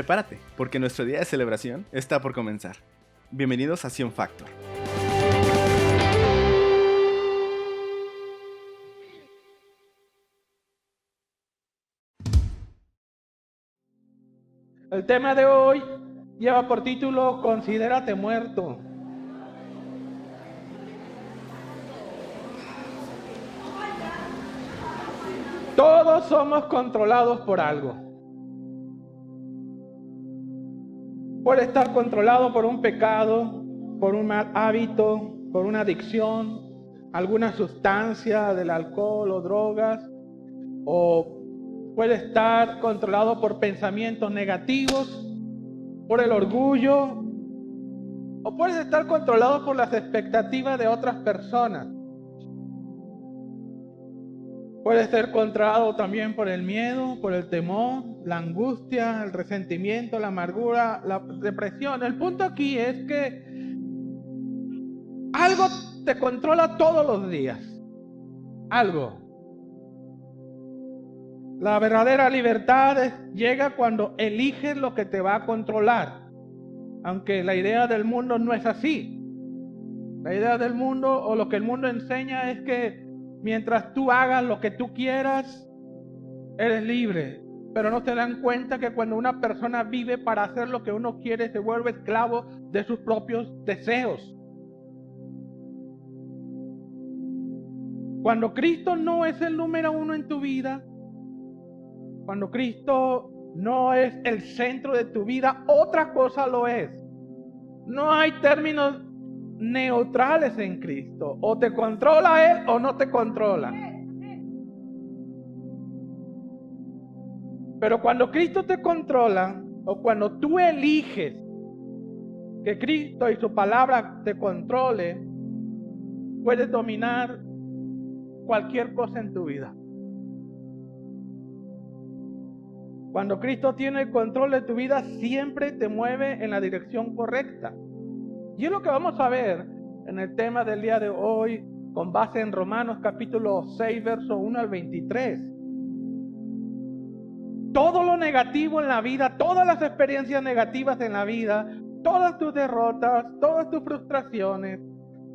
Prepárate, porque nuestro día de celebración está por comenzar. Bienvenidos a Sion Factor. El tema de hoy lleva por título Considérate muerto. Todos somos controlados por algo. Puede estar controlado por un pecado, por un mal hábito, por una adicción, alguna sustancia del alcohol o drogas, o puede estar controlado por pensamientos negativos, por el orgullo, o puede estar controlado por las expectativas de otras personas. Puede ser controlado también por el miedo, por el temor, la angustia, el resentimiento, la amargura, la depresión. El punto aquí es que algo te controla todos los días. Algo. La verdadera libertad llega cuando eliges lo que te va a controlar. Aunque la idea del mundo no es así. La idea del mundo o lo que el mundo enseña es que mientras tú hagas lo que tú quieras, eres libre. Pero no se dan cuenta que cuando una persona vive para hacer lo que uno quiere, se vuelve esclavo de sus propios deseos. Cuando Cristo no es el número uno en tu vida, cuando Cristo no es el centro de tu vida, otra cosa lo es. No hay términos neutrales en Cristo. O te controla Él o no te controla. Pero cuando Cristo te controla, o cuando tú eliges que Cristo y su palabra te controle, puedes dominar cualquier cosa en tu vida. Cuando Cristo tiene el control de tu vida, siempre te mueve en la dirección correcta. Y es lo que vamos a ver en el tema del día de hoy, con base en Romanos capítulo 6, verso 1 al 23. Todo lo negativo en la vida, todas las experiencias negativas en la vida, todas tus derrotas, todas tus frustraciones,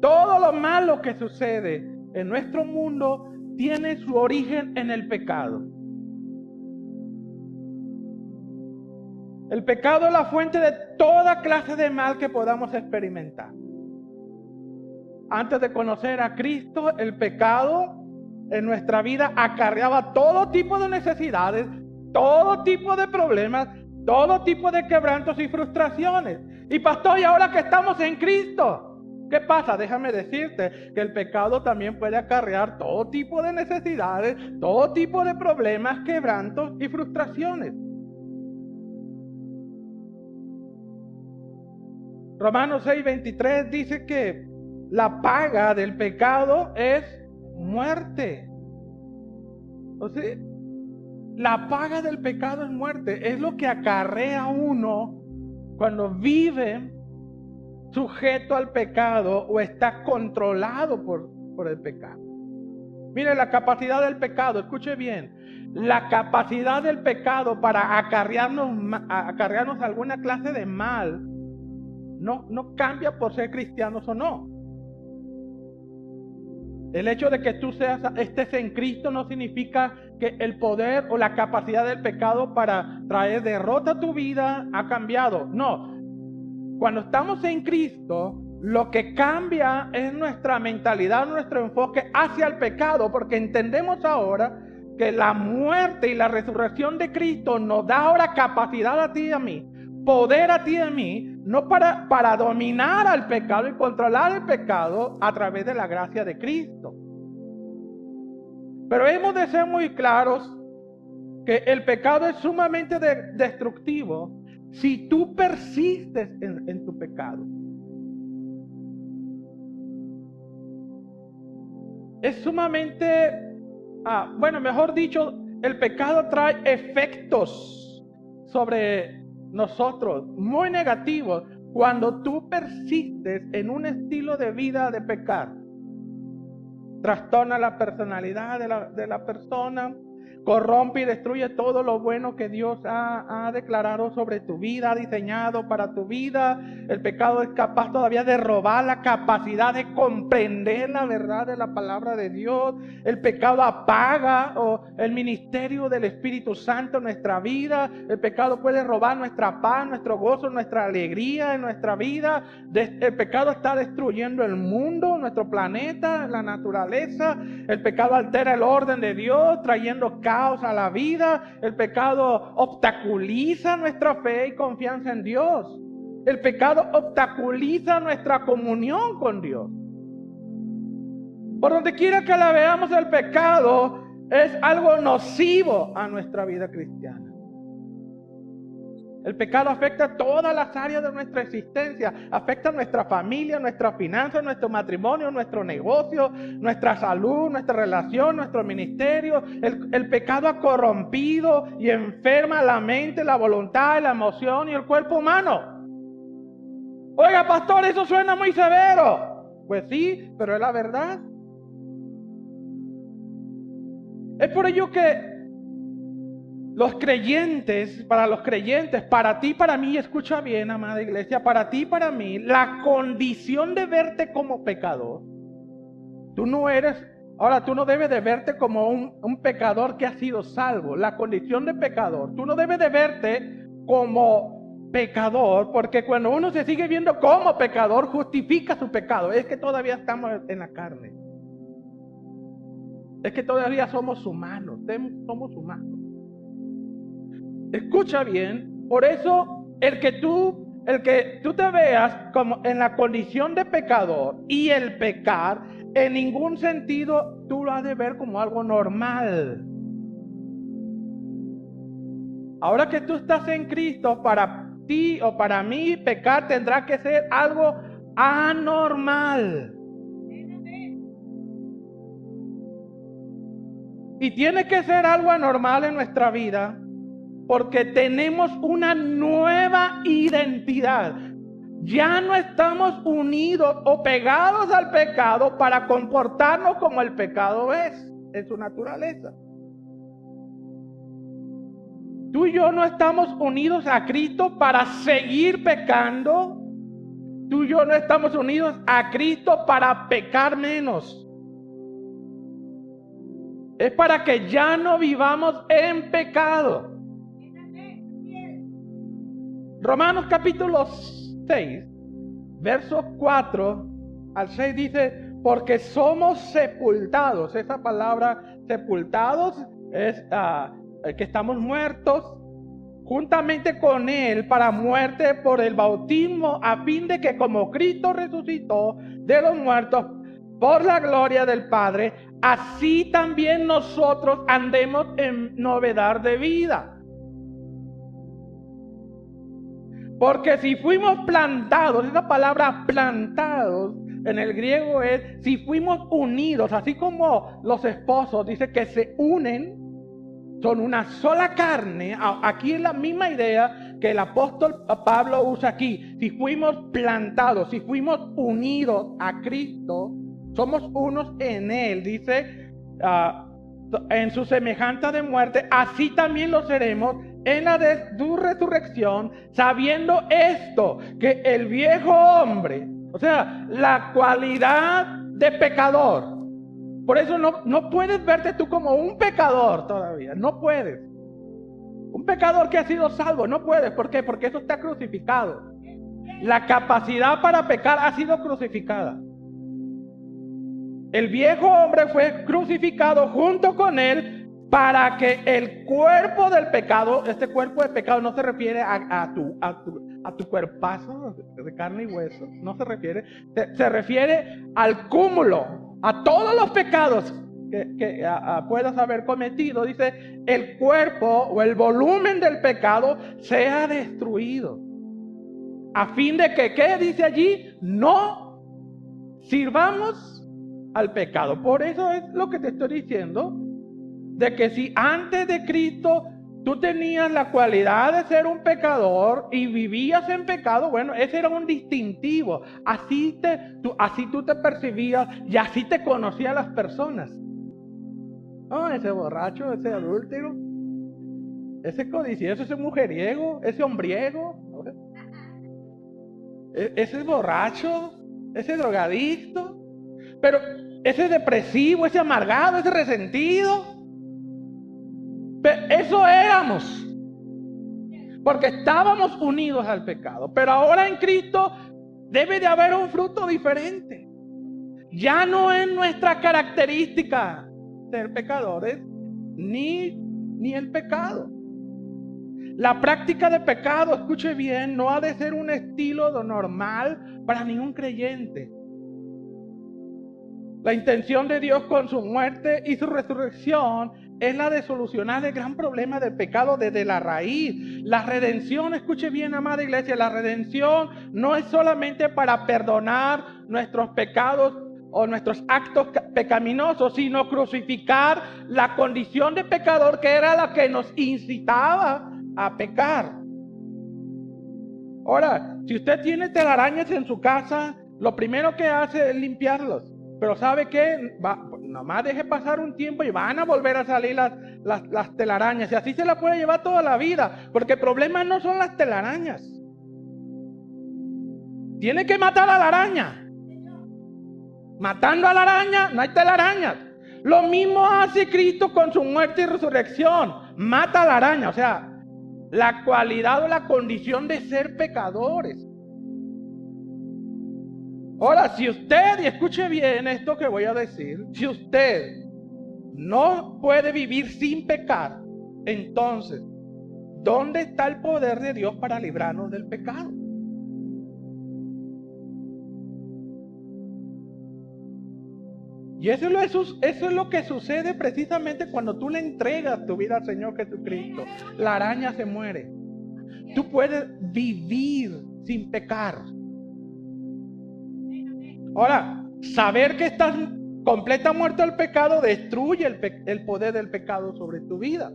todo lo malo que sucede en nuestro mundo tiene su origen en el pecado. El pecado es la fuente de toda clase de mal que podamos experimentar. Antes de conocer a Cristo, el pecado en nuestra vida acarreaba todo tipo de necesidades, todo tipo de problemas, todo tipo de quebrantos y frustraciones. Y pastor, ¿y ahora que estamos en Cristo? ¿Qué pasa? Déjame decirte que el pecado también puede acarrear todo tipo de necesidades, todo tipo de problemas, quebrantos y frustraciones. Romanos 6:23 dice que la paga del pecado es muerte. O sea, la paga del pecado es muerte. Es lo que acarrea uno cuando vive sujeto al pecado o está controlado por el pecado. Mire, la capacidad del pecado, escuche bien, la capacidad del pecado para acarrearnos alguna clase de mal no cambia por ser cristianos o no. El hecho de que tú estés en Cristo no significa que el poder o la capacidad del pecado para traer derrota a tu vida ha cambiado. No. Cuando estamos en Cristo, lo que cambia es nuestra mentalidad, nuestro enfoque hacia el pecado, porque entendemos ahora que la muerte y la resurrección de Cristo nos da ahora capacidad a ti y a mí, poder a ti y a mí, no para dominar al pecado y controlar el pecado a través de la gracia de Cristo. Pero hemos de ser muy claros que el pecado es sumamente destructivo si tú persistes en tu pecado. Es sumamente, mejor dicho, el pecado trae efectos sobre nosotros muy negativos cuando tú persistes en un estilo de vida de pecar. Trastorna la personalidad de la persona. corrompe y destruye todo lo bueno que Dios ha declarado sobre tu vida, ha diseñado para tu vida. El pecado es capaz todavía de robar la capacidad de comprender la verdad de la palabra de Dios. El pecado apaga el ministerio del Espíritu Santo en nuestra vida. El pecado puede robar nuestra paz, nuestro gozo, nuestra alegría en nuestra vida. El pecado está destruyendo el mundo, nuestro planeta, la naturaleza. El pecado altera el orden de Dios, trayendo caos a la vida. El pecado obstaculiza nuestra fe y confianza en Dios. El pecado obstaculiza nuestra comunión con Dios. Por donde quiera que la veamos, el pecado es algo nocivo a nuestra vida cristiana. El pecado afecta todas las áreas de nuestra existencia. Afecta nuestra familia, nuestras finanzas, nuestro matrimonio, nuestro negocio, nuestra salud, nuestra relación, nuestro ministerio. El pecado ha corrompido y enferma la mente, la voluntad, la emoción y el cuerpo humano. Oiga, pastor, eso suena muy severo. Pues sí, pero es la verdad. Es por ello que los creyentes, para ti, para mí, escucha bien, amada iglesia, para ti, para mí, la condición de verte como pecador, tú no debes de verte como un pecador que ha sido salvo. La condición de pecador, tú no debes de verte como pecador, porque cuando uno se sigue viendo como pecador, justifica su pecado. Es que todavía estamos en la carne. Es que todavía somos humanos. Escucha bien, por eso el que tú te veas como en la condición de pecador y el pecar, en ningún sentido tú lo has de ver como algo normal. Ahora que tú estás en Cristo, para ti o para mí, pecar tendrá que ser algo anormal. Y tiene que ser algo anormal en nuestra vida, porque tenemos una nueva identidad. Ya no estamos unidos o pegados al pecado para comportarnos como el pecado es en su naturaleza. Tú y yo no estamos unidos a Cristo para seguir pecando. Tú y yo no estamos unidos a Cristo para pecar menos. Es para que ya no vivamos en pecado. Romanos capítulo 6, versos 4 al 6 dice, porque somos sepultados. Esa palabra sepultados es que estamos muertos juntamente con Él para muerte por el bautismo, a fin de que como Cristo resucitó de los muertos por la gloria del Padre, así también nosotros andemos en novedad de vida. Porque si fuimos plantados, esa palabra plantados en el griego es, si fuimos unidos, así como los esposos dice que se unen, son una sola carne. Aquí es la misma idea que el apóstol Pablo usa aquí. Si fuimos plantados, si fuimos unidos a Cristo, somos unos en Él, dice, en su semejanza de muerte, así también lo seremos en la de su resurrección, sabiendo esto, que el viejo hombre, o sea, la cualidad de pecador, por eso no puedes verte tú como un pecador todavía, no puedes. Un pecador que ha sido salvo, no puedes. ¿Por qué? Porque eso está crucificado. La capacidad para pecar ha sido crucificada. El viejo hombre fue crucificado junto con él para que el cuerpo del pecado, este cuerpo de pecado no se refiere a tu cuerpazo de carne y hueso, no se refiere, se refiere al cúmulo, a todos los pecados que puedas haber cometido. Dice, el cuerpo o el volumen del pecado sea destruido, a fin de que, ¿qué dice allí? No sirvamos al pecado. Por eso es lo que te estoy diciendo, de que si antes de Cristo tú tenías la cualidad de ser un pecador y vivías en pecado, bueno, ese era un distintivo. Así tú te percibías y así te conocían las personas. No, ese borracho, ese adúltero, ese codicioso, ese mujeriego, ese hombriego, ese borracho, ese drogadicto, pero ese depresivo, ese amargado, ese resentido. Eso éramos, porque estábamos unidos al pecado. Pero ahora en Cristo debe de haber un fruto diferente. Ya no es nuestra característica ser pecadores, ni el pecado. La práctica de pecado, escuche bien, no ha de ser un estilo normal para ningún creyente. La intención de Dios con su muerte y su resurrección es la de solucionar el gran problema del pecado desde la raíz. La redención, escuche bien, amada iglesia, la redención no es solamente para perdonar nuestros pecados o nuestros actos pecaminosos, sino crucificar la condición de pecador que era la que nos incitaba a pecar. Ahora, si usted tiene telarañas en su casa, lo primero que hace es limpiarlos. Pero ¿sabe qué? Nomás deje pasar un tiempo y van a volver a salir las telarañas. Y así se la puede llevar toda la vida. Porque el problema no son las telarañas. Tiene que matar a la araña. Matando a la araña, no hay telarañas. Lo mismo hace Cristo con su muerte y resurrección. Mata a la araña. O sea, la cualidad o la condición de ser pecadores. Ahora, si usted, y escuche bien esto que voy a decir, si usted no puede vivir sin pecar, entonces, ¿dónde está el poder de Dios para librarnos del pecado? Y eso es lo que sucede precisamente cuando tú le entregas tu vida al Señor Jesucristo. La araña se muere. Tú puedes vivir sin pecar. Ahora, saber que estás completa muerto al pecado destruye el poder del pecado sobre tu vida.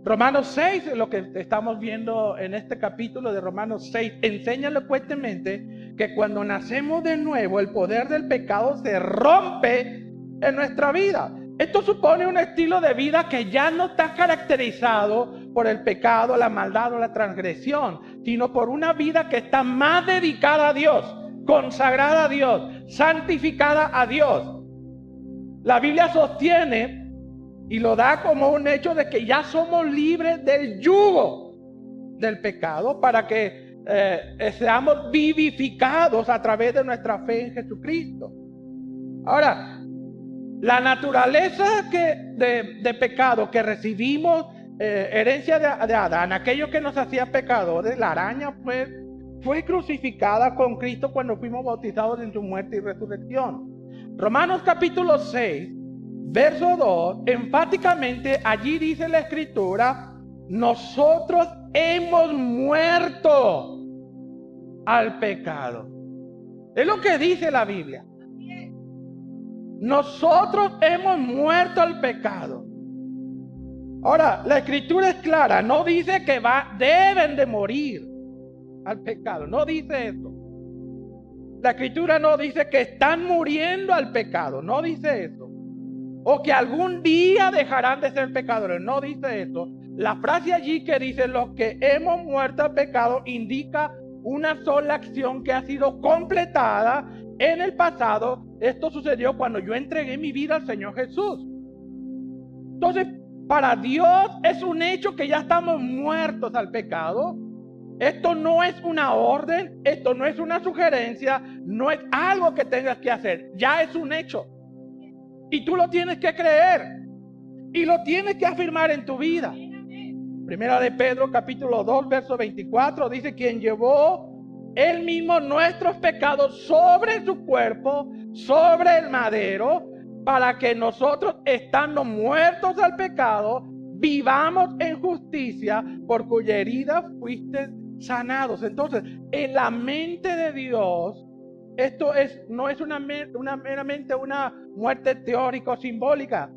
Romanos 6, lo que estamos viendo en este capítulo de Romanos 6, enseña elocuentemente que cuando nacemos de nuevo, el poder del pecado se rompe en nuestra vida. Esto supone un estilo de vida que ya no está caracterizado por el pecado, la maldad o la transgresión, sino por una vida que está más dedicada a Dios, consagrada a Dios, santificada a Dios. La Biblia sostiene y lo da como un hecho de que ya somos libres del yugo del pecado para que seamos vivificados a través de nuestra fe en Jesucristo. Ahora, la naturaleza de pecado que recibimos, herencia de Adán, aquello que nos hacía pecadores, la araña pues, fue crucificada con Cristo cuando fuimos bautizados en su muerte y resurrección. Romanos capítulo 6, verso 2, enfáticamente allí dice la Escritura, nosotros hemos muerto al pecado. Es lo que dice la Biblia. Nosotros hemos muerto al pecado. Ahora, la Escritura es clara, no dice que deben de morir al pecado, no dice eso. La Escritura no dice que están muriendo al pecado, no dice eso. O que algún día dejarán de ser pecadores, no dice eso. La frase allí que dice los que hemos muerto al pecado indica una sola acción que ha sido completada en el pasado. Esto sucedió cuando yo entregué mi vida al Señor Jesús. Entonces, para Dios es un hecho que ya estamos muertos al pecado. Esto no es una orden, esto no es una sugerencia, no es algo que tengas que hacer, ya es un hecho. Y tú lo tienes que creer y lo tienes que afirmar en tu vida. Primera de Pedro capítulo 2 verso 24 dice, quien llevó él mismo nuestros pecados sobre su cuerpo, sobre el madero, para que nosotros, estando muertos al pecado, vivamos en justicia, por cuya herida fuiste sanados. Entonces, en la mente de Dios, esto no es meramente una muerte teórica o simbólica.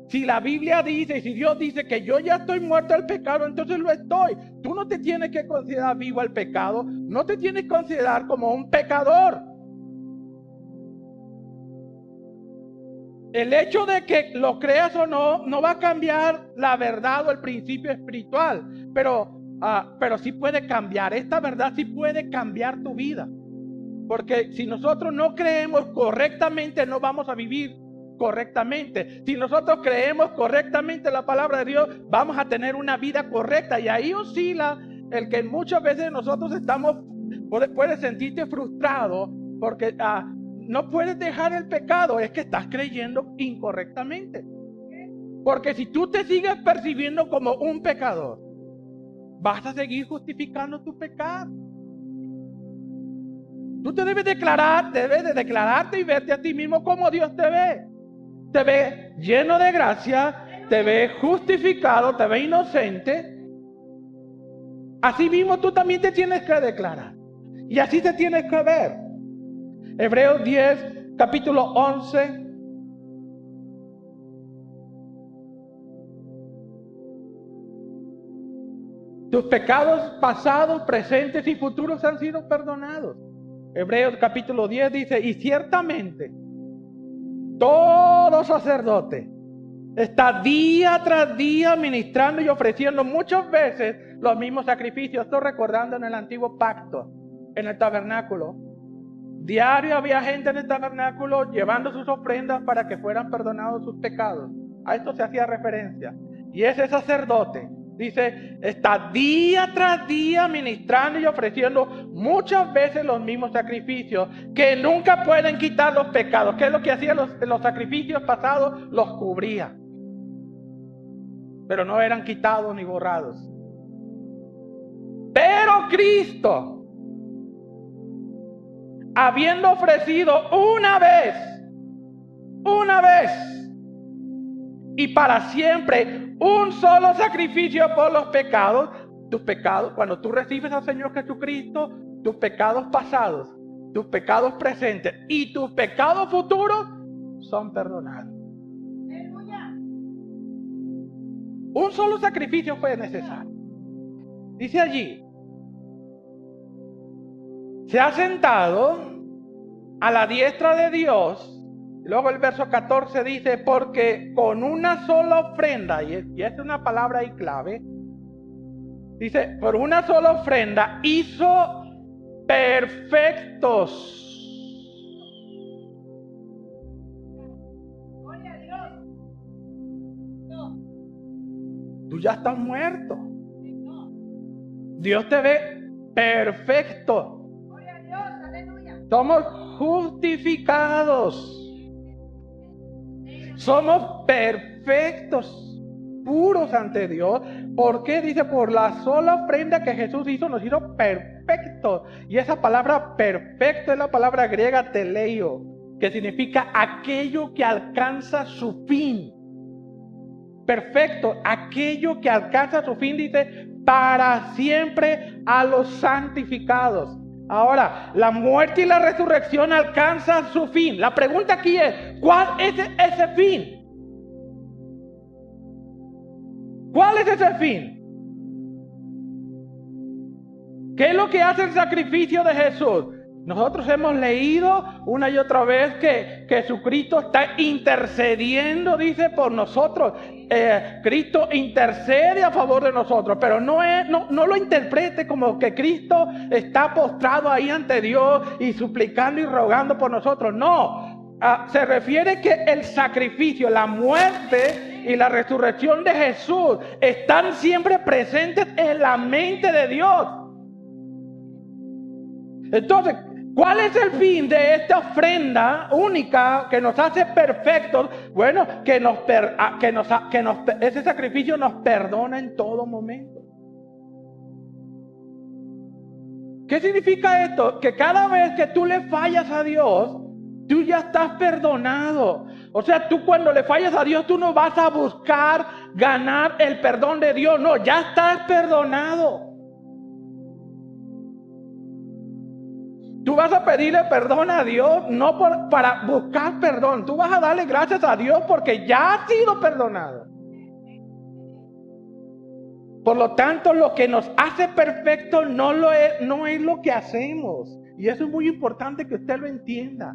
Si la Biblia dice, y si Dios dice que yo ya estoy muerto al pecado, entonces lo estoy. Tú no te tienes que considerar vivo al pecado, no te tienes que considerar como un pecador. el hecho de que lo creas o no va a cambiar la verdad o el principio espiritual, pero sí puede cambiar. Esta verdad sí puede cambiar tu vida. Porque si nosotros no creemos correctamente, no vamos a vivir correctamente. Si nosotros creemos correctamente la palabra de Dios, vamos a tener una vida correcta. Y ahí oscila el que muchas veces nosotros puedes sentirte frustrado porque no puedes dejar el pecado, es que estás creyendo incorrectamente. Porque si tú te sigues percibiendo como un pecador, vas a seguir justificando tu pecado. Tú debes de declararte y verte a ti mismo como Dios te ve. Te ve lleno de gracia, te ve justificado, te ve inocente. Así mismo tú también te tienes que declarar. Y así te tienes que ver. Hebreos 10, capítulo 11. Tus pecados pasados, presentes y futuros han sido perdonados. Hebreos capítulo 10 dice, y ciertamente todo sacerdote está día tras día ministrando y ofreciendo muchas veces los mismos sacrificios. Estoy recordando en el antiguo pacto, en el tabernáculo. Diario había gente en el tabernáculo llevando sus ofrendas para que fueran perdonados sus pecados. A esto se hacía referencia. Y ese sacerdote, dice, está día tras día ministrando y ofreciendo muchas veces los mismos sacrificios que nunca pueden quitar los pecados. ¿Qué es lo que hacían los sacrificios pasados? Los cubría, pero no eran quitados ni borrados. Pero Cristo, habiendo ofrecido una vez y para siempre un solo sacrificio por los pecados, tus pecados, cuando tú recibes al Señor Jesucristo, tus pecados pasados, tus pecados presentes y tus pecados futuros son perdonados. Un solo sacrificio fue necesario. Dice allí, se ha sentado a la diestra de Dios. Luego el verso 14 dice, porque con una sola ofrenda, y esta es una palabra ahí clave, dice, por una sola ofrenda hizo perfectos. Gloria a Dios. No. Tú ya estás muerto. No. Dios te ve perfecto. Gloria a Dios, aleluya. Somos justificados. Somos perfectos, puros ante Dios. ¿Por qué? Dice, por la sola ofrenda que Jesús hizo, nos hizo perfectos. Y esa palabra perfecto es la palabra griega teleio, que significa aquello que alcanza su fin. Perfecto, aquello que alcanza su fin, dice, para siempre a los santificados. Ahora, la muerte y la resurrección alcanzan su fin. La pregunta aquí es, ¿cuál es ese fin? ¿Cuál es ese fin? ¿Qué es lo que hace el sacrificio de Jesús? Nosotros hemos leído una y otra vez que Jesucristo está intercediendo, dice, por nosotros. Cristo intercede a favor de nosotros, pero no lo interprete como que Cristo está postrado ahí ante Dios y suplicando y rogando por nosotros. No, se refiere que el sacrificio, la muerte y la resurrección de Jesús están siempre presentes en la mente de Dios. Entonces, ¿cuál es el fin de esta ofrenda única que nos hace perfectos? Bueno, ese sacrificio nos perdona en todo momento. ¿Qué significa esto? Que cada vez que tú le fallas a Dios, tú ya estás perdonado. O sea, tú cuando le fallas a Dios, tú no vas a buscar ganar el perdón de Dios. No, ya estás perdonado. Tú vas a pedirle perdón a Dios no para buscar perdón. Tú vas a darle gracias a Dios porque ya has sido perdonado. Por lo tanto, lo que nos hace perfecto no es lo que hacemos. Y eso es muy importante que usted lo entienda.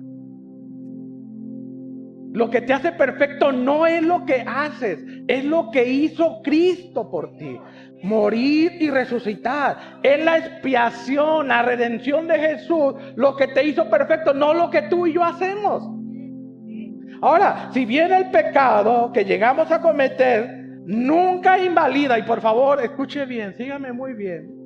Lo que te hace perfecto no es lo que haces, es lo que hizo Cristo por ti. Morir y resucitar. Es la expiación, la redención de Jesús, lo que te hizo perfecto, no lo que tú y yo hacemos. Ahora, si viene el pecado que llegamos a cometer, nunca invalida, y por favor, escuche bien, sígame muy bien.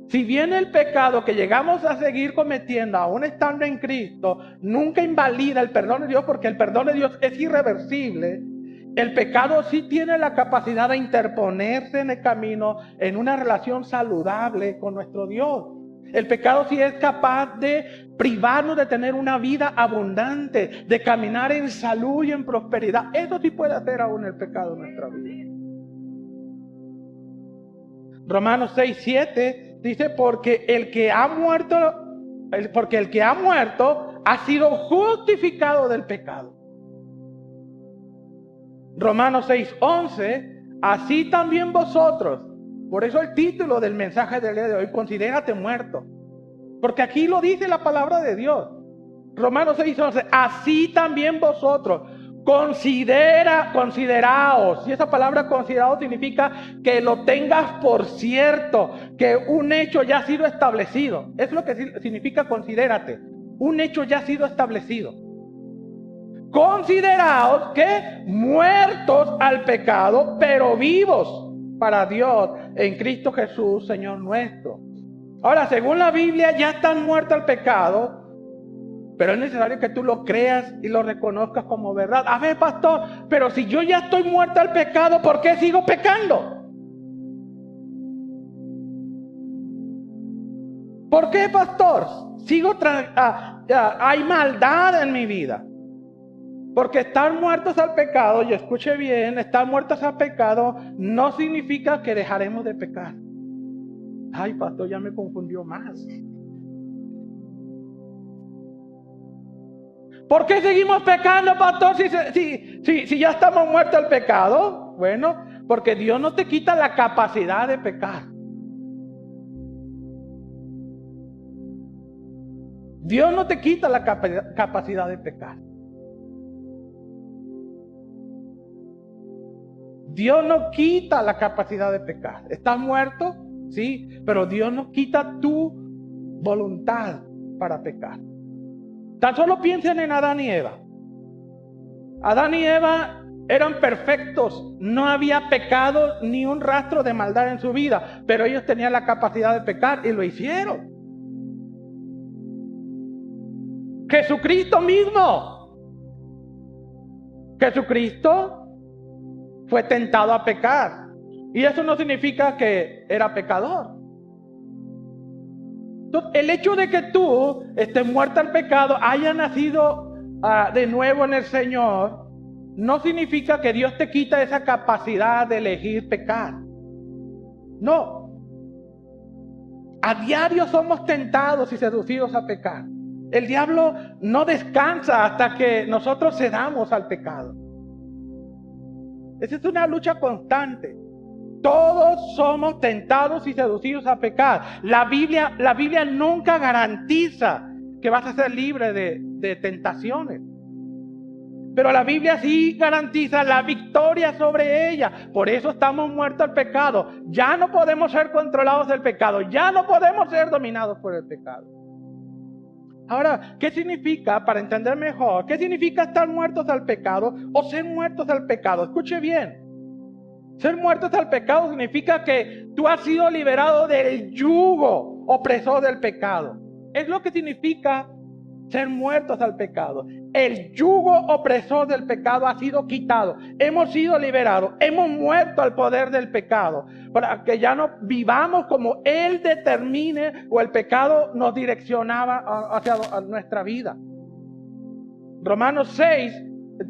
Si viene el pecado que llegamos a seguir cometiendo, aún estando en Cristo, nunca invalida el perdón de Dios, porque el perdón de Dios es irreversible. El pecado sí tiene la capacidad de interponerse en el camino en una relación saludable con nuestro Dios. El pecado sí es capaz de privarnos de tener una vida abundante, de caminar en salud y en prosperidad. Eso sí puede hacer aún el pecado en nuestra vida. Romanos 6:7 dice, porque el que ha muerto ha sido justificado del pecado. Romanos 6:11, así también vosotros. Por eso el título del mensaje del día de hoy, considérate muerto. Porque aquí lo dice la palabra de Dios. Romanos 6:11, así también vosotros. Consideraos. Y esa palabra considerado significa que lo tengas por cierto, que un hecho ya ha sido establecido. Es lo que significa considérate. Un hecho ya ha sido establecido. Consideraos que muertos al pecado, pero vivos para Dios en Cristo Jesús, Señor nuestro. Ahora, según la Biblia, ya están muertos al pecado, pero es necesario que tú lo creas y lo reconozcas como verdad. A ver, pastor, pero si yo ya estoy muerto al pecado, ¿por qué sigo pecando? ¿Por qué, pastor? Hay maldad en mi vida. Porque estar muertos al pecado, y escuche bien, estar muertos al pecado no significa que dejaremos de pecar. Ay, pastor, ya me confundió más. ¿Por qué seguimos pecando, pastor, si ya estamos muertos al pecado? Bueno, porque Dios no te quita la capacidad de pecar. Dios no te quita la capacidad de pecar. Dios no quita la capacidad de pecar. Estás muerto, sí, pero Dios no quita tu voluntad para pecar. Tan solo piensen en Adán y Eva. Adán y Eva eran perfectos, no había pecado ni un rastro de maldad en su vida, pero ellos tenían la capacidad de pecar y lo hicieron. Jesucristo mismo. Jesucristo fue tentado a pecar. Y eso no significa que era pecador. Entonces, el hecho de que tú estés muerto al pecado, hayas nacido de nuevo en el Señor, no significa que Dios te quita esa capacidad de elegir pecar. No. A diario somos tentados y seducidos a pecar. El diablo no descansa hasta que nosotros cedamos al pecado. Esa es una lucha constante. Todos somos tentados y seducidos a pecar. La Biblia nunca garantiza que vas a ser libre de tentaciones. Pero la Biblia sí garantiza la victoria sobre ella. Por eso estamos muertos al pecado. Ya no podemos ser controlados del pecado. Ya no podemos ser dominados por el pecado. Ahora, ¿qué significa, para entender mejor, qué significa estar muertos al pecado o ser muertos al pecado? Escuche bien. Ser muertos al pecado significa que tú has sido liberado del yugo opresor del pecado. Es lo que significa ser muertos al pecado. El yugo opresor del pecado ha sido quitado. Hemos sido liberados. Hemos muerto al poder del pecado. Para que ya no vivamos como Él determine o el pecado nos direccionaba hacia nuestra vida. Romanos 6,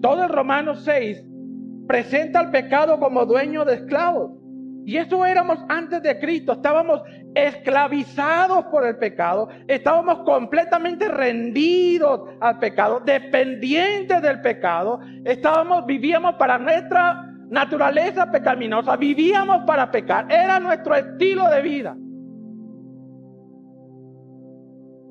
todo el Romanos 6 presenta al pecado como dueño de esclavos. Y eso éramos antes de Cristo. Estábamos esclavizados por el pecado. Estábamos completamente rendidos al pecado, dependientes del pecado. Vivíamos para nuestra naturaleza pecaminosa. Vivíamos para pecar. Era nuestro estilo de vida.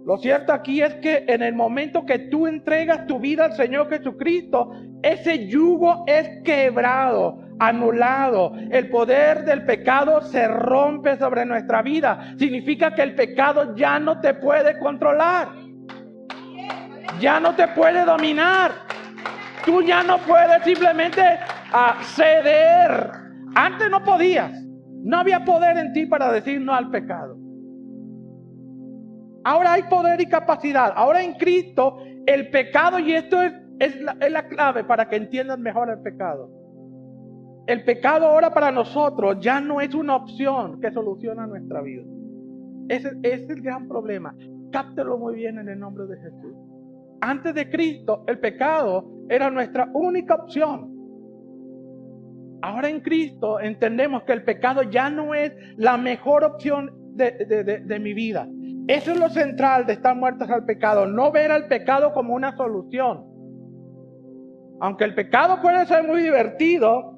Lo cierto aquí es que en el momento que tú entregas tu vida al Señor Jesucristo, ese yugo es quebrado, anulado. El poder del pecado se rompe sobre nuestra vida. Significa que el pecado ya no te puede controlar. Ya no te puede dominar. Tú ya no puedes simplemente ceder. Antes no podías. No había poder en ti para decir no al pecado. Ahora hay poder y capacidad. Ahora en Cristo el pecado, y esto es la clave para que entiendan mejor el pecado. El pecado ahora para nosotros ya no es una opción que soluciona nuestra vida. Ese es el gran problema. Cáptelo muy bien en el nombre de Jesús. Antes de Cristo el pecado era nuestra única opción. Ahora en Cristo entendemos que el pecado ya no es la mejor opción de mi vida. Eso es lo central de estar muertos al pecado. No ver al pecado como una solución. Aunque el pecado puede ser muy divertido,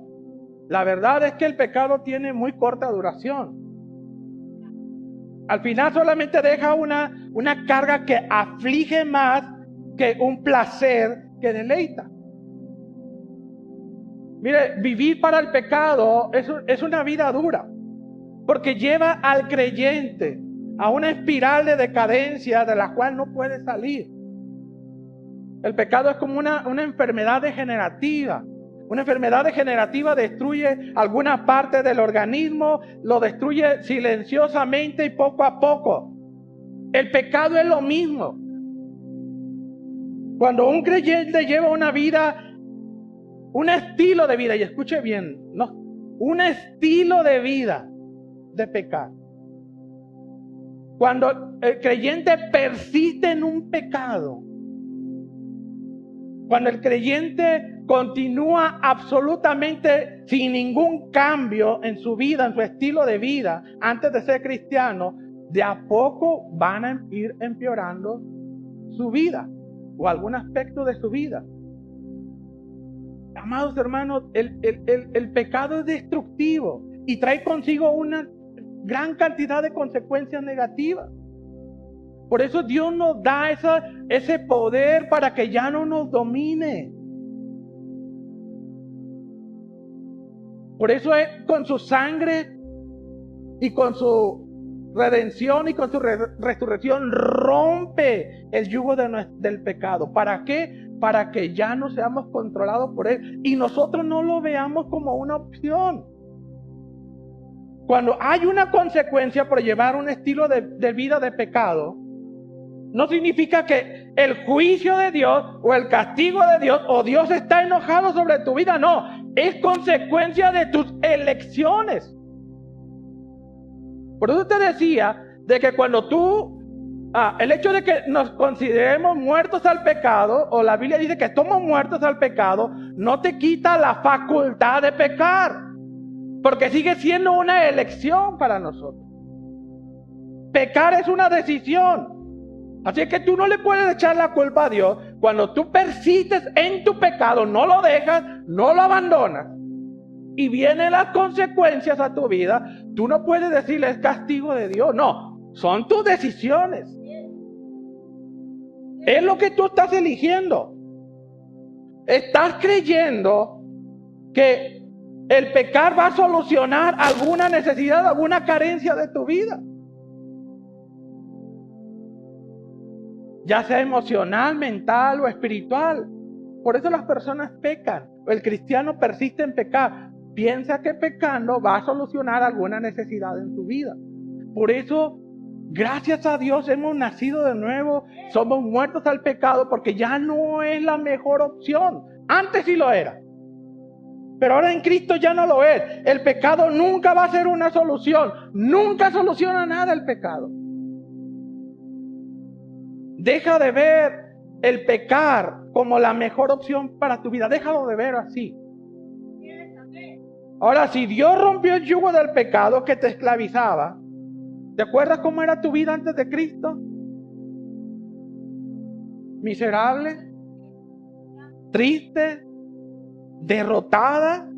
la verdad es que el pecado tiene muy corta duración. Al final solamente deja una carga que aflige más que un placer que deleita. Mire, vivir para el pecado es una vida dura, porque lleva al creyente a una espiral de decadencia de la cual no puede salir. El pecado es como una enfermedad degenerativa. Una enfermedad degenerativa destruye alguna parte del organismo, lo destruye silenciosamente y poco a poco. El pecado es lo mismo. Cuando un creyente lleva una vida, un estilo de vida, y escuche bien, no, un estilo de vida de pecar. Cuando el creyente persiste en un pecado, cuando el creyente continúa absolutamente sin ningún cambio en su vida, en su estilo de vida, antes de ser cristiano, de a poco van a ir empeorando su vida o algún aspecto de su vida. Amados hermanos, el pecado es destructivo y trae consigo una gran cantidad de consecuencias negativas. Por eso Dios nos da ese poder para que ya no nos domine. Por eso con su sangre y con su redención y con su resurrección rompe el yugo del pecado. ¿Para qué? Para que ya no seamos controlados por él y nosotros no lo veamos como una opción. Cuando hay una consecuencia por llevar un estilo de vida de pecado, no significa que el juicio de Dios o el castigo de Dios o Dios está enojado sobre tu vida. No, es consecuencia de tus elecciones. Por eso te decía de que cuando el hecho de que nos consideremos muertos al pecado, o la Biblia dice que estamos muertos al pecado, no te quita la facultad de pecar, porque sigue siendo una elección para nosotros. Pecar es una decisión. Así que tú no le puedes echar la culpa a Dios cuando tú persistes en tu pecado, no lo dejas, no lo abandonas y vienen las consecuencias a tu vida. Tú no puedes decirle es castigo de Dios, no, son tus decisiones. Es lo que tú estás eligiendo. Estás creyendo que el pecar va a solucionar alguna necesidad, alguna carencia de tu vida. Ya sea emocional, mental o espiritual. Por eso las personas pecan. El cristiano persiste en pecar. Piensa que pecando va a solucionar alguna necesidad en su vida. Por eso, gracias a Dios, hemos nacido de nuevo. Somos muertos al pecado porque ya no es la mejor opción. Antes sí lo era. Pero ahora en Cristo ya no lo es. El pecado nunca va a ser una solución. Nunca soluciona nada el pecado. Deja de ver el pecar como la mejor opción para tu vida. Déjalo de ver así. Ahora, si Dios rompió el yugo del pecado que te esclavizaba, ¿te acuerdas cómo era tu vida antes de Cristo? Miserable, triste, derrotada.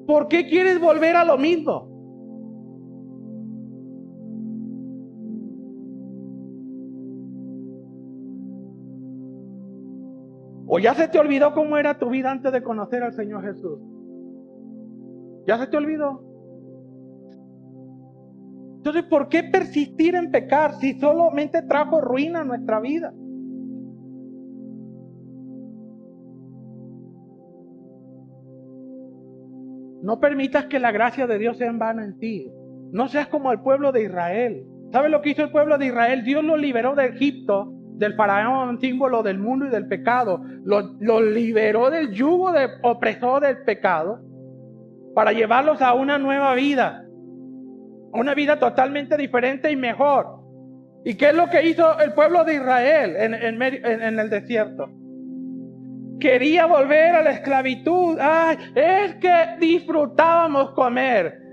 ¿Por qué quieres volver a lo mismo? ¿O ya se te olvidó cómo era tu vida antes de conocer al Señor Jesús? ¿Ya se te olvidó? Entonces, ¿por qué persistir en pecar si solamente trajo ruina a nuestra vida? No permitas que la gracia de Dios sea en vano en ti. No seas como el pueblo de Israel. ¿Sabes lo que hizo el pueblo de Israel? Dios lo liberó de Egipto, del faraón, símbolo del mundo y del pecado. Lo liberó del yugo opresor del pecado para llevarlos a una nueva vida. Una vida totalmente diferente y mejor. ¿Y qué es lo que hizo el pueblo de Israel en el desierto? Quería volver a la esclavitud. Ay, es que disfrutábamos comer.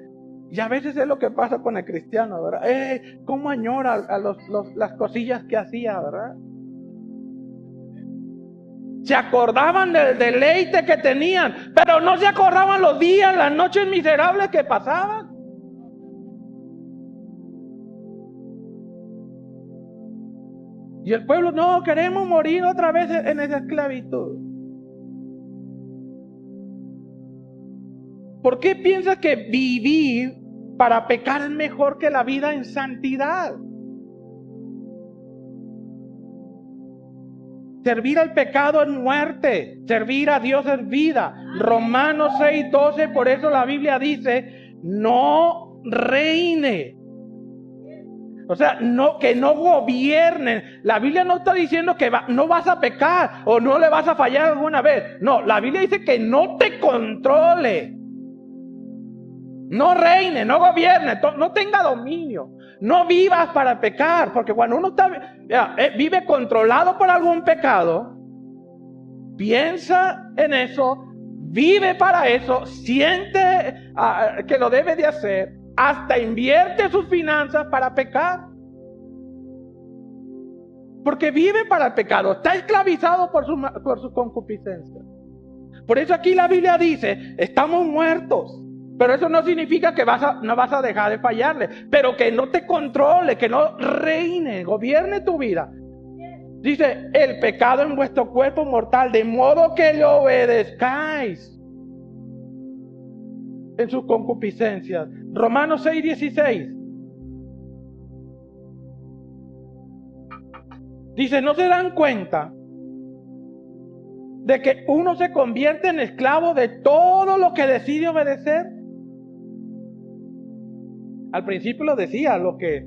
Y a veces es lo que pasa con el cristiano, ¿verdad? ¿Cómo añora a las cosillas que hacía, verdad? Se acordaban del deleite que tenían, pero no se acordaban los días, las noches miserables que pasaban. Y el pueblo, no, queremos morir otra vez en esa esclavitud. ¿Por qué piensas que vivir para pecar es mejor que la vida en santidad? Servir al pecado es muerte, servir a Dios es vida. Romanos 6:12, por eso la Biblia dice, no reine. O sea, que no gobiernen. La Biblia no está diciendo que no vas a pecar o no le vas a fallar alguna vez. No, la Biblia dice que no te controle. No reine, no gobierne, no tenga dominio. No vivas para pecar, porque cuando uno vive controlado por algún pecado, piensa en eso, vive para eso, siente que lo debe de hacer, hasta invierte sus finanzas para pecar. Porque vive para el pecado, está esclavizado por su concupiscencia. Por eso aquí la Biblia dice, estamos muertos. Pero eso no significa que no vas a dejar de fallarle, pero que no te controle, que no reine, gobierne tu vida. Dice, el pecado en vuestro cuerpo mortal, de modo que le obedezcáis en sus concupiscencias. Romanos 6:16. Dice, ¿no se dan cuenta de que uno se convierte en esclavo de todo lo que decide obedecer? Al principio lo decía, lo que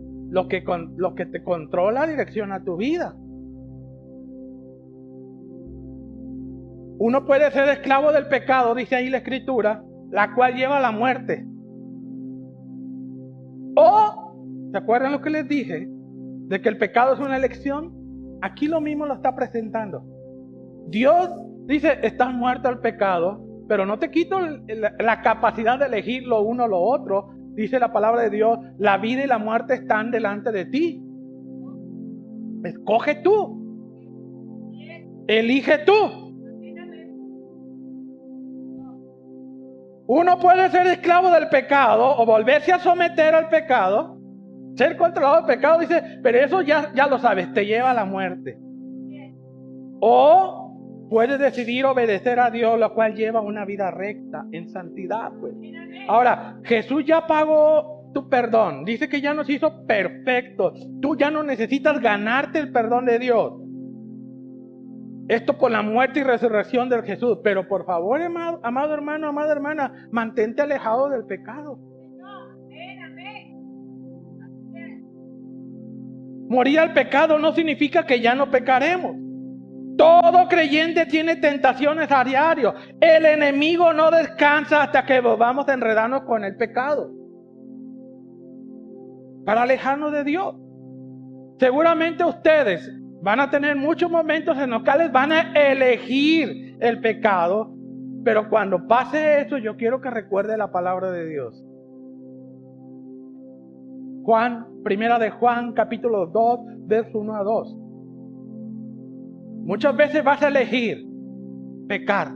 te controla direcciona tu vida. Uno puede ser esclavo del pecado, dice ahí la Escritura, la cual lleva a la muerte. O, ¿se acuerdan lo que les dije? De que el pecado es una elección. Aquí lo mismo lo está presentando. Dios dice, estás muerto al pecado, pero no te quito la capacidad de elegir lo uno o lo otro. Dice la palabra de Dios, la vida y la muerte están delante de ti. Escoge tú. Elige tú. Uno puede ser esclavo del pecado o volverse a someter al pecado, ser controlado del pecado, dice, pero eso ya lo sabes, te lleva a la muerte. O puedes decidir obedecer a Dios, lo cual lleva una vida recta, en santidad, pues. Ahora, Jesús ya pagó tu perdón. Dice que ya nos hizo perfectos. Tú ya no necesitas ganarte el perdón de Dios. Esto por la muerte y resurrección de Jesús. Pero por favor, amado hermano, amada hermana, mantente alejado del pecado. Morir al pecado no significa que ya no pecaremos. Todo creyente tiene tentaciones a diario. El enemigo no descansa hasta que volvamos a enredarnos con el pecado para alejarnos de Dios. Seguramente ustedes van a tener muchos momentos en los cuales van a elegir el pecado, pero cuando pase eso, yo quiero que recuerde la palabra de Dios. Primera de Juan, capítulo 2, verso 1 a 2. Muchas veces vas a elegir pecar,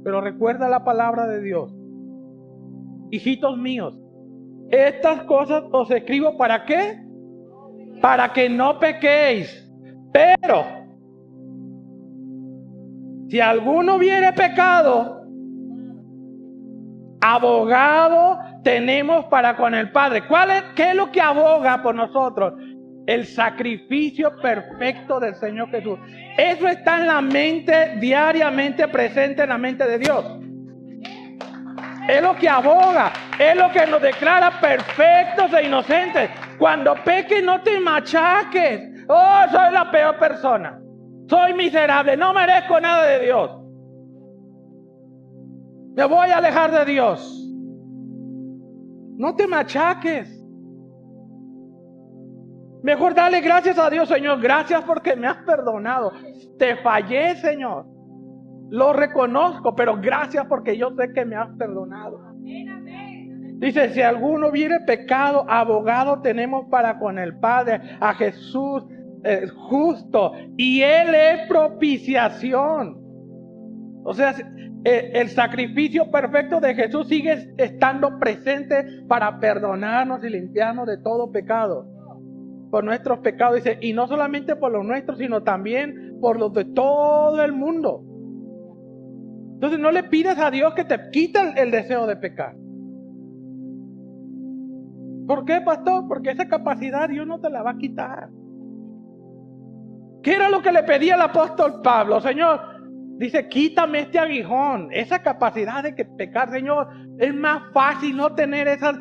pero recuerda la palabra de Dios. Hijitos míos, estas cosas os escribo ¿para qué? Para que no pequéis. Pero Si alguno hubiere pecado, abogado tenemos para con el Padre. ¿Qué es lo que aboga por nosotros? El sacrificio perfecto del Señor Jesús. Eso está en la mente, diariamente presente en la mente de Dios. Es lo que aboga, es lo que nos declara perfectos e inocentes. Cuando peques, no te machaques. Oh, soy la peor persona. Soy miserable, no merezco nada de Dios. Me voy a alejar de Dios. No te machaques. Mejor dale gracias a Dios, Señor. Gracias porque me has perdonado. Te fallé, Señor. Lo reconozco, pero gracias porque yo sé que me has perdonado. Dice, si alguno hubiere pecado, abogado tenemos para con el Padre, a Jesús justo. Y Él es propiciación. O sea, el sacrificio perfecto de Jesús sigue estando presente para perdonarnos y limpiarnos de todo pecado. Por nuestros pecados, dice, y no solamente por los nuestros, sino también por los de todo el mundo. Entonces no le pidas a Dios que te quite el deseo de pecar. ¿Por qué, pastor? Porque esa capacidad Dios no te la va a quitar. ¿Qué era lo que le pedía el apóstol Pablo? Señor, dice, quítame este aguijón, esa capacidad de que pecar, Señor. Es más fácil no tener esa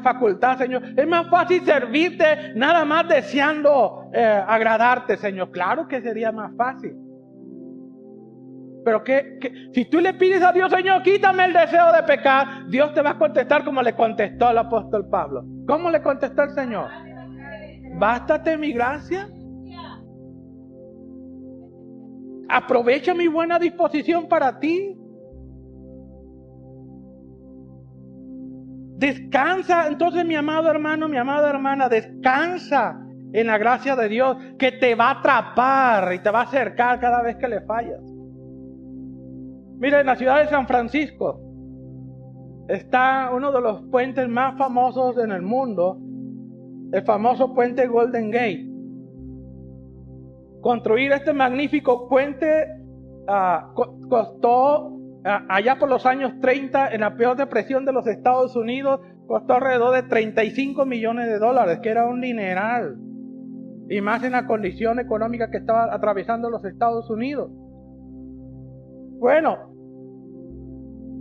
facultad, Señor. Es más fácil servirte nada más deseando agradarte, Señor. Claro que sería más fácil. Pero si tú le pides a Dios, Señor, quítame el deseo de pecar, Dios te va a contestar como le contestó al apóstol Pablo. ¿Cómo le contestó el Señor? Bástate mi gracia. Aprovecha mi buena disposición para ti. Descansa, entonces mi amado hermano, mi amada hermana, descansa en la gracia de Dios que te va a atrapar y te va a acercar cada vez que le fallas. Mira, en la ciudad de San Francisco está uno de los puentes más famosos en el mundo, el famoso puente Golden Gate. Construir este magnífico puente costó, allá por los años 30, en la peor depresión de los Estados Unidos, costó alrededor de $35 millones, que era un dineral. Y más en la condición económica que estaba atravesando los Estados Unidos. Bueno,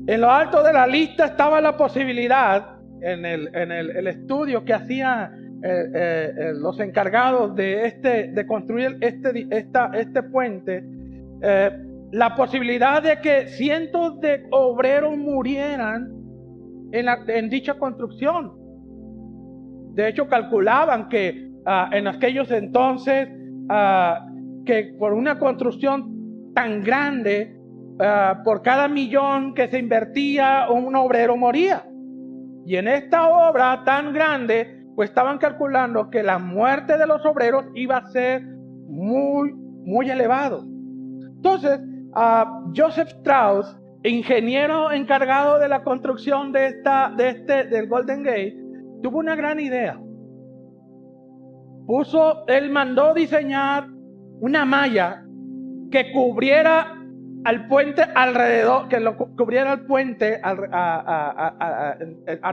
en lo alto de la lista estaba la posibilidad, en el estudio que hacían los encargados de construir este puente, la posibilidad de que cientos de obreros murieran en dicha construcción. De hecho, calculaban que en aquellos entonces, que por una construcción tan grande, por cada millón que se invertía, un obrero moría. Y en esta obra tan grande, pues estaban calculando que la muerte de los obreros iba a ser muy, muy elevado. Entonces, Joseph Strauss, ingeniero encargado de la construcción del Golden Gate, tuvo una gran idea. Él mandó diseñar una malla que cubriera al puente alrededor, que lo cubriera el puente a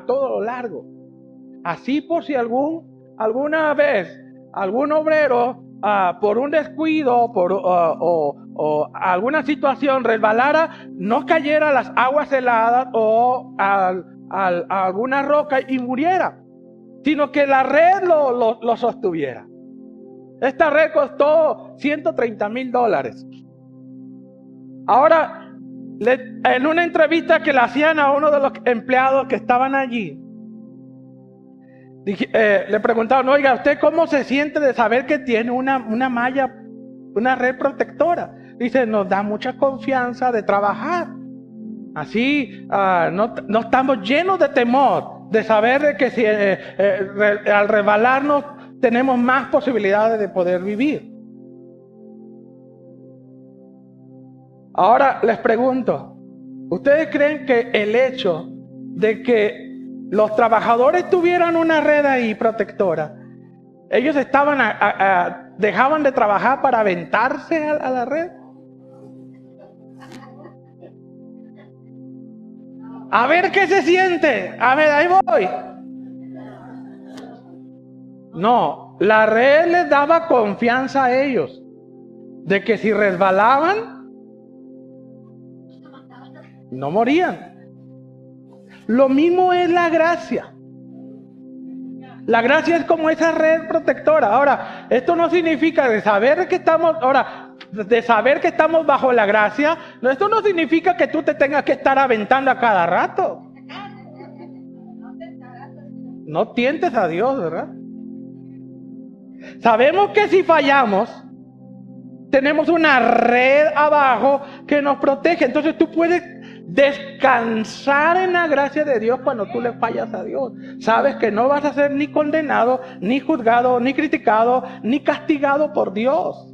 todo lo largo. Así, por si alguna vez algún obrero por un descuido o alguna situación resbalara, no cayera a las aguas heladas o a alguna roca y muriera, sino que la red lo sostuviera. Esta red costó $130,000. Ahora, en una entrevista que le hacían a uno de los empleados que estaban allí, le preguntaron, oiga, ¿usted cómo se siente de saber que tiene una malla, una red protectora? Dice, nos da mucha confianza de trabajar. Así no estamos llenos de temor, de saber de que si, al resbalarnos tenemos más posibilidades de poder vivir. Ahora les pregunto, ¿ustedes creen que el hecho de que los trabajadores tuvieran una red ahí protectora, ellos estaban dejaban de trabajar para aventarse a la red. A ver qué se siente. A ver, ahí voy. No, la red les daba confianza a ellos de que si resbalaban, no morían. Lo mismo es la gracia. La gracia es como esa red protectora. Ahora, esto no significa de saber que estamos bajo la gracia. Esto no significa que tú te tengas que estar aventando a cada rato. No tientes a Dios, ¿verdad? Sabemos que si fallamos, tenemos una red abajo que nos protege. Entonces tú puedes descansar en la gracia de Dios cuando tú le fallas a Dios. Sabes que no vas a ser ni condenado, ni juzgado, ni criticado, ni castigado por Dios.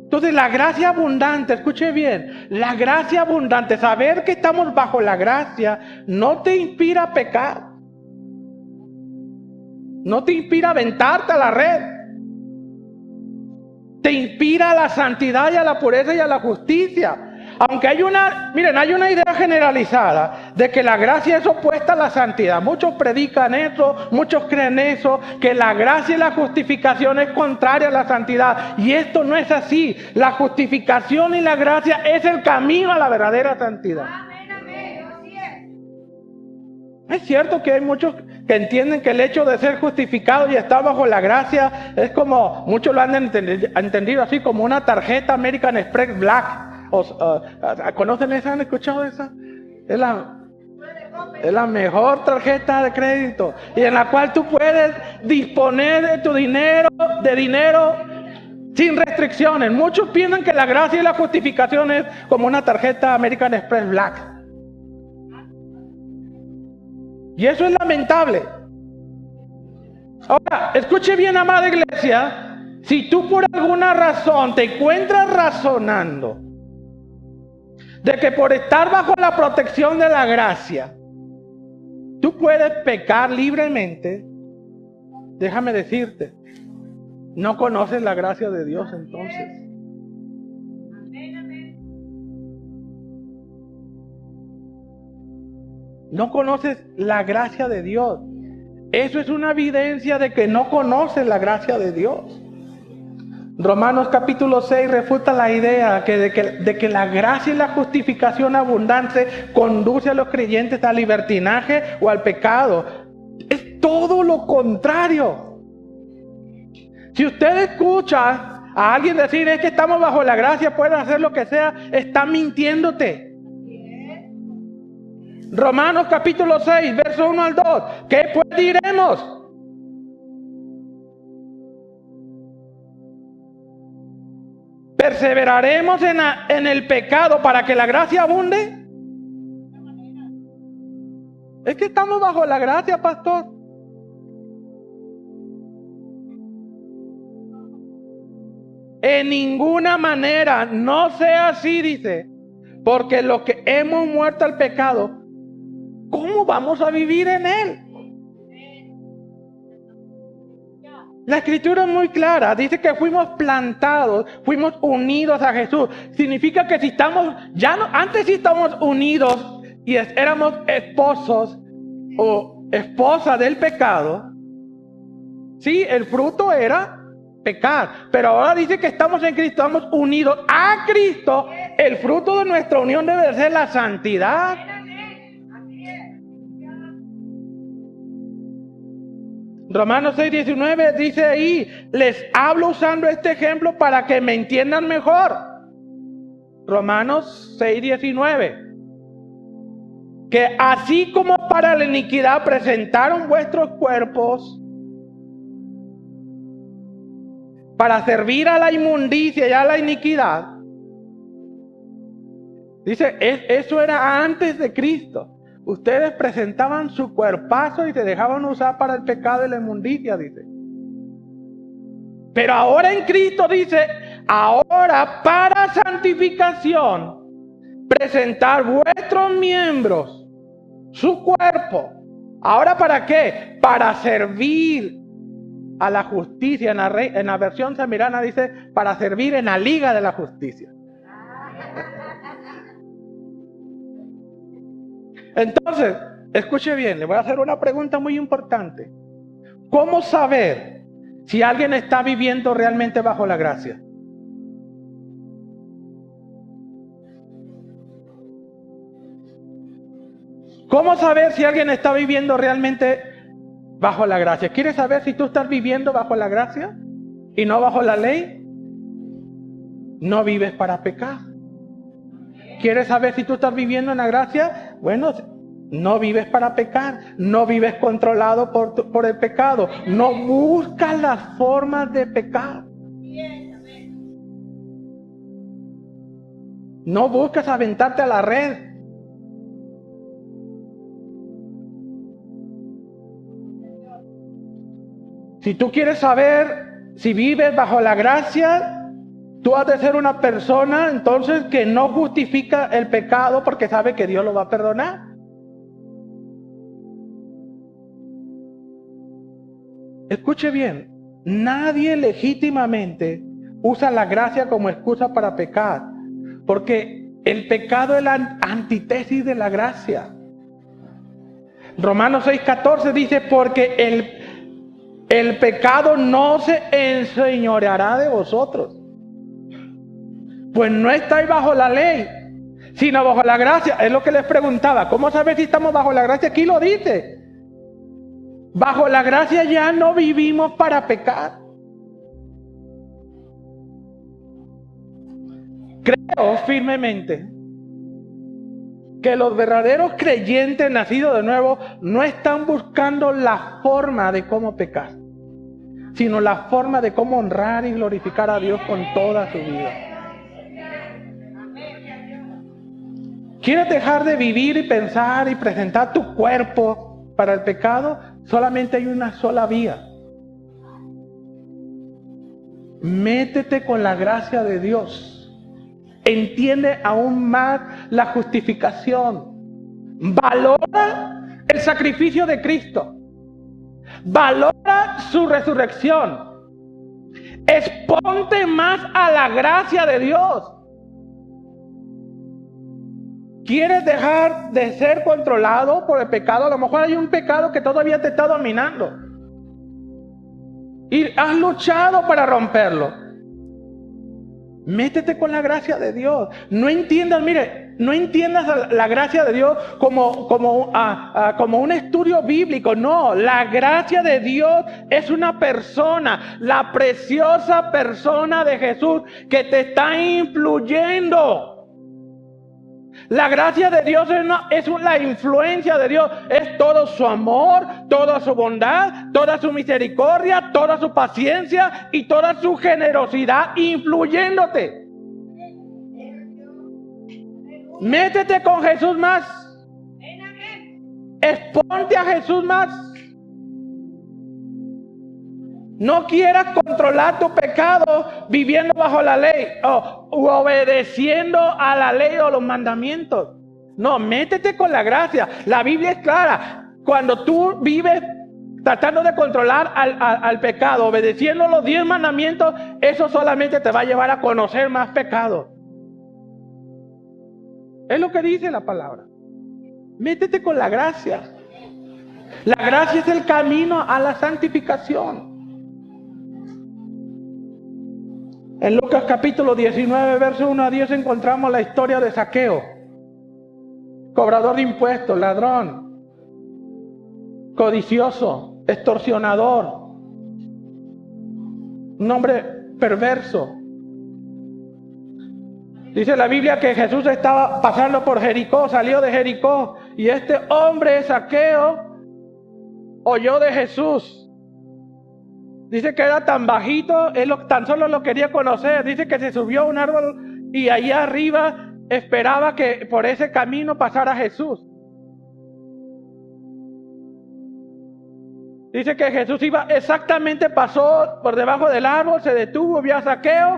Entonces la gracia abundante, escuche bien, la gracia abundante, saber que estamos bajo la gracia, no te inspira a pecar. No te inspira a aventarte a la red. Te inspira a la santidad y a la pureza y a la justicia. Aunque hay una idea generalizada de que la gracia es opuesta a la santidad. Muchos predican eso, muchos creen eso, que la gracia y la justificación es contraria a la santidad. Y esto no es así. La justificación y la gracia es el camino a la verdadera santidad. Es cierto que hay muchos que entienden que el hecho de ser justificado y estar bajo la gracia es como, muchos lo han entendido así como una tarjeta American Express Black. ¿Conocen esa? ¿Han escuchado esa? Es la mejor tarjeta de crédito y en la cual tú puedes disponer de tu dinero, sin restricciones. Muchos piensan que la gracia y la justificación es como una tarjeta American Express Black. Y eso es lamentable. Ahora, escuche bien, amada iglesia. Si tú por alguna razón te encuentras razonando de que por estar bajo la protección de la gracia, tú puedes pecar libremente, déjame decirte, no conoces la gracia de Dios entonces. No conoces la gracia de Dios. Eso es una evidencia de que no conoces la gracia de Dios. Romanos capítulo 6 refuta la idea de que la gracia y la justificación abundante conduce a los creyentes al libertinaje o al pecado. Es todo lo contrario. Si usted escucha a alguien decir es que estamos bajo la gracia, puede hacer lo que sea, está mintiéndote. Romanos capítulo 6, verso 1 al 2. ¿Qué pues diremos? ¿Perseveraremos en el pecado para que la gracia abunde? Es que estamos bajo la gracia, pastor. En ninguna manera, no sea así, dice. Porque los que hemos muerto al pecado, ¿cómo vamos a vivir en él? La escritura es muy clara, dice que fuimos plantados, fuimos unidos a Jesús. Significa que si estamos, antes sí estamos unidos y éramos esposos o esposa del pecado. Sí, el fruto era pecar, pero ahora dice que estamos en Cristo, estamos unidos a Cristo. El fruto de nuestra unión debe ser la santidad. Romanos 6:19 dice ahí, les hablo usando este ejemplo para que me entiendan mejor. Romanos 6:19. Que así como para la iniquidad presentaron vuestros cuerpos para servir a la inmundicia y a la iniquidad. Dice, eso era antes de Cristo. Ustedes presentaban su cuerpazo y se dejaban usar para el pecado y la inmundicia, dice. Pero ahora en Cristo dice, ahora para santificación, presentar vuestros miembros, su cuerpo. ¿Ahora para qué? Para servir a la justicia. En la versión Samirana dice, para servir en la liga de la justicia. Entonces, escuche bien, le voy a hacer una pregunta muy importante. ¿Cómo saber si alguien está viviendo realmente bajo la gracia? ¿Cómo saber si alguien está viviendo realmente bajo la gracia? ¿Quieres saber si tú estás viviendo bajo la gracia y no bajo la ley? No vives para pecar. ¿Quieres saber si tú estás viviendo en la gracia? Bueno, no vives para pecar, no vives controlado por el pecado, no buscas las formas de pecar. No buscas aventarte a la red. Si tú quieres saber si vives bajo la gracia, tú has de ser una persona entonces que no justifica el pecado porque sabe que Dios lo va a perdonar. Escuche bien, nadie legítimamente usa la gracia como excusa para pecar, porque el pecado es la antítesis de la gracia. Romanos 6:14 dice, porque el pecado no se enseñoreará de vosotros. Pues no estáis bajo la ley, sino bajo la gracia. Es lo que les preguntaba. ¿Cómo saber si estamos bajo la gracia? Aquí lo dice. Bajo la gracia ya no vivimos para pecar. Creo firmemente que los verdaderos creyentes nacidos de nuevo no están buscando la forma de cómo pecar, sino la forma de cómo honrar y glorificar a Dios con toda su vida. ¿Quieres dejar de vivir y pensar y presentar tu cuerpo para el pecado? Solamente hay una sola vía. Métete con la gracia de Dios. Entiende aún más la justificación. Valora el sacrificio de Cristo. Valora su resurrección. Exponte más a la gracia de Dios. ¿Quieres dejar de ser controlado por el pecado? A lo mejor hay un pecado que todavía te está dominando y has luchado para romperlo. Métete con la gracia de Dios. No entiendas, no entiendas la gracia de Dios como un estudio bíblico. No, la gracia de Dios es una persona, la preciosa persona de Jesús que te está influyendo. La gracia de Dios es la influencia de Dios, es todo su amor, toda su bondad, toda su misericordia, toda su paciencia y toda su generosidad influyéndote. Métete con Jesús más. Exponte a Jesús más. No quieras controlar tu pecado viviendo bajo la ley o obedeciendo a la ley o los mandamientos. No, métete con la gracia. La Biblia es clara. Cuando tú vives tratando de controlar al pecado, obedeciendo los 10 mandamientos, eso solamente te va a llevar a conocer más pecado. Es lo que dice la palabra. Métete con la gracia. La gracia es el camino a la santificación. En Lucas capítulo 19, verso 1 a 10 encontramos la historia de Zaqueo, cobrador de impuestos, ladrón, codicioso, extorsionador, un hombre perverso. Dice la Biblia que Jesús estaba pasando por Jericó, salió de Jericó, y este hombre, Zaqueo, oyó de Jesús. Dice que era tan bajito, él tan solo lo quería conocer. Dice que se subió a un árbol y ahí arriba esperaba que por ese camino pasara Jesús. Dice que Jesús pasó por debajo del árbol, se detuvo, vio a Zaqueo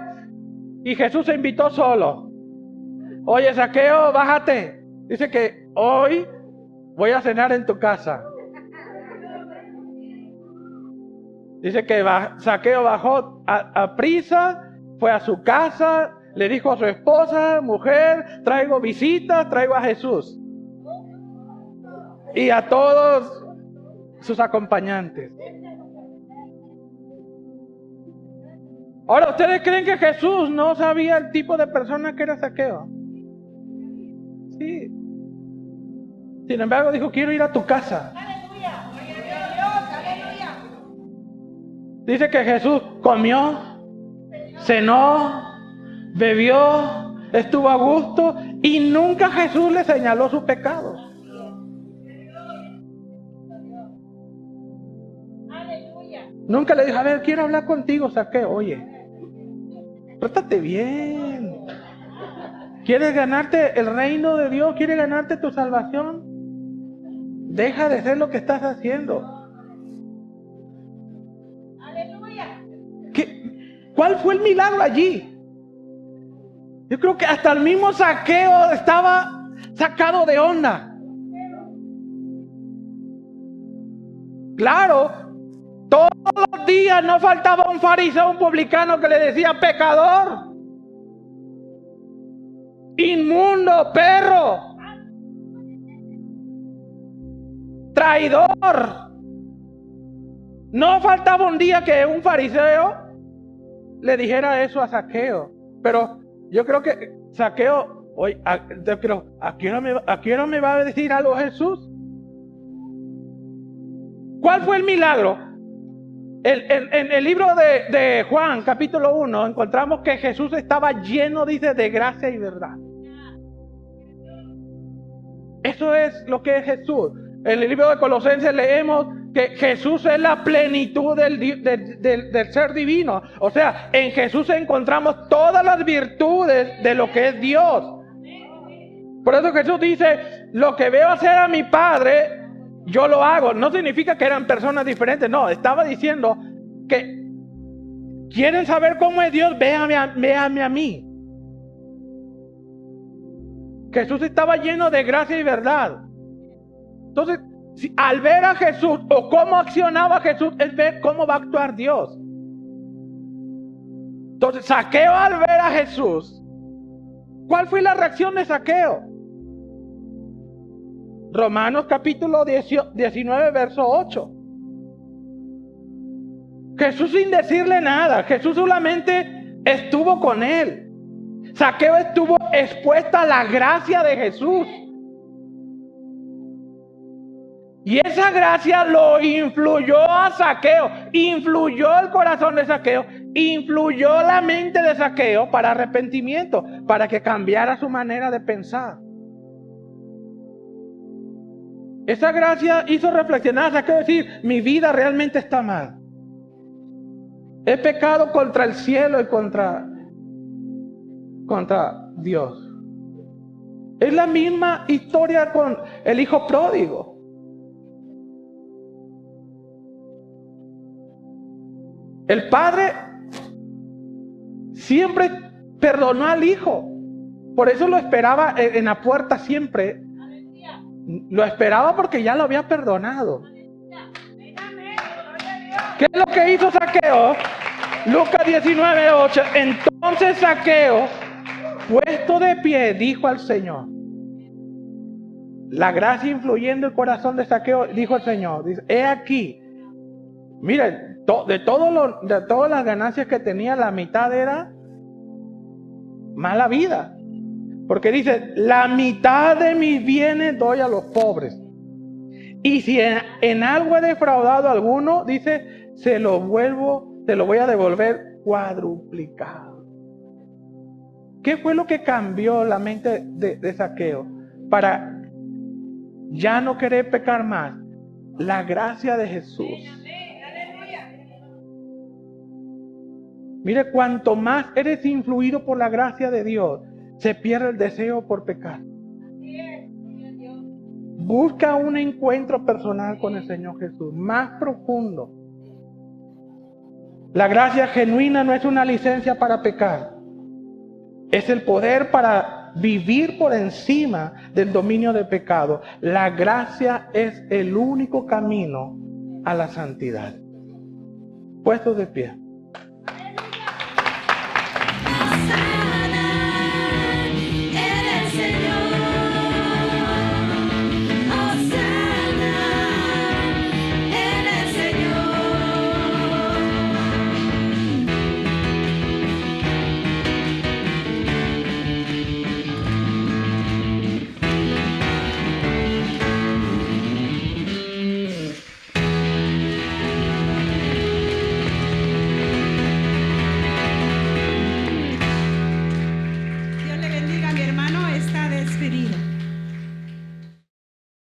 y Jesús se invitó solo. Oye, Zaqueo, bájate. Dice que hoy voy a cenar en tu casa. Dice que Zaqueo bajó a prisa, fue a su casa, le dijo a su esposa, mujer, traigo visitas, traigo a Jesús. Y a todos sus acompañantes. Ahora, ¿ustedes creen que Jesús no sabía el tipo de persona que era Zaqueo? Sí. Sin embargo, dijo, quiero ir a tu casa. Dice que Jesús comió, cenó, bebió, estuvo a gusto y nunca Jesús le señaló sus pecados. Nunca le dijo, a ver, quiero hablar contigo, Zaqueo. Oye, pórtate bien. ¿Quieres ganarte el reino de Dios? ¿Quieres ganarte tu salvación? Deja de hacer lo que estás haciendo. ¿Cuál fue el milagro allí? Yo creo que hasta el mismo Zaqueo estaba sacado de onda. Claro, todos los días no faltaba un fariseo, un publicano que le decía pecador, inmundo, perro, traidor. No faltaba un día que un fariseo le dijera eso a Zaqueo. Pero yo creo que Zaqueo, oye, pero ¿a qué hora me va a decir algo Jesús? ¿Cuál fue el milagro? En el libro de Juan, capítulo 1, encontramos que Jesús estaba lleno, dice, de gracia y verdad. Eso es lo que es Jesús. En el libro de Colosenses leemos que Jesús es la plenitud del ser divino. O sea, en Jesús encontramos todas las virtudes de lo que es Dios. Por eso Jesús dice, lo que veo hacer a mi Padre, yo lo hago. No significa que eran personas diferentes, no. Estaba diciendo que quieren saber cómo es Dios, véame a mí. Jesús estaba lleno de gracia y verdad. Entonces, al ver a Jesús o cómo accionaba Jesús, es ver cómo va a actuar Dios. Entonces, Zaqueo al ver a Jesús, ¿cuál fue la reacción de Zaqueo? Romanos capítulo 19, verso 8. Jesús sin decirle nada, Jesús solamente estuvo con él. Zaqueo estuvo expuesta a la gracia de Jesús. Y esa gracia lo influyó a Zaqueo, influyó el corazón de Zaqueo, influyó la mente de Zaqueo para arrepentimiento, para que cambiara su manera de pensar. Esa gracia hizo reflexionar a Zaqueo, decir, mi vida realmente está mal. He pecado contra el cielo y contra Dios. Es la misma historia con el hijo pródigo. El padre siempre perdonó al hijo. Por eso lo esperaba en la puerta siempre. Lo esperaba porque ya lo había perdonado. ¿Qué es lo que hizo Zaqueo? Lucas 19:8. Entonces Zaqueo, puesto de pie, dijo al Señor. La gracia influyendo el corazón de Zaqueo, dijo el Señor. Dice, he aquí. Miren, de todas las ganancias que tenía, la mitad era mala vida. Porque dice, la mitad de mis bienes doy a los pobres. Y si en algo he defraudado a alguno, dice, se lo voy a devolver cuadruplicado. ¿Qué fue lo que cambió la mente de Zaqueo para ya no querer pecar más? La gracia de Jesús. Mire, cuanto más eres influido por la gracia de Dios, se pierde el deseo por pecar. Busca un encuentro personal con el Señor Jesús, más profundo. La gracia genuina no es una licencia para pecar. Es el poder para vivir por encima del dominio del pecado. La gracia es el único camino a la santidad. Puestos de pie. Aleluya.